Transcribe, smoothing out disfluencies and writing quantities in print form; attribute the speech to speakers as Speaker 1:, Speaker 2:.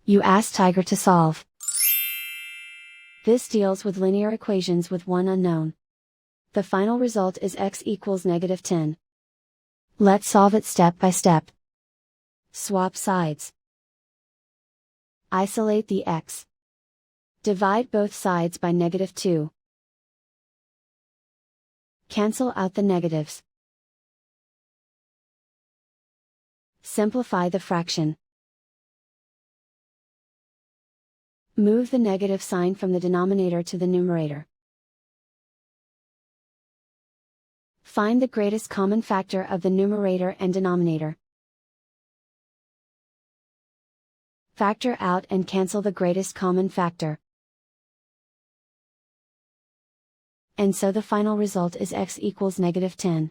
Speaker 1: You ask Tiger to solve. This deals with linear equations with one unknown. The final result is x equals -10. Let's solve it step by step. Swap sides. Isolate the x. Divide both sides by -2. Cancel out the negatives. Simplify the fraction. Move the negative sign from the denominator to the numerator. Find the greatest common factor of the numerator and denominator. Factor out and cancel the greatest common factor. And so the final result is x equals -10.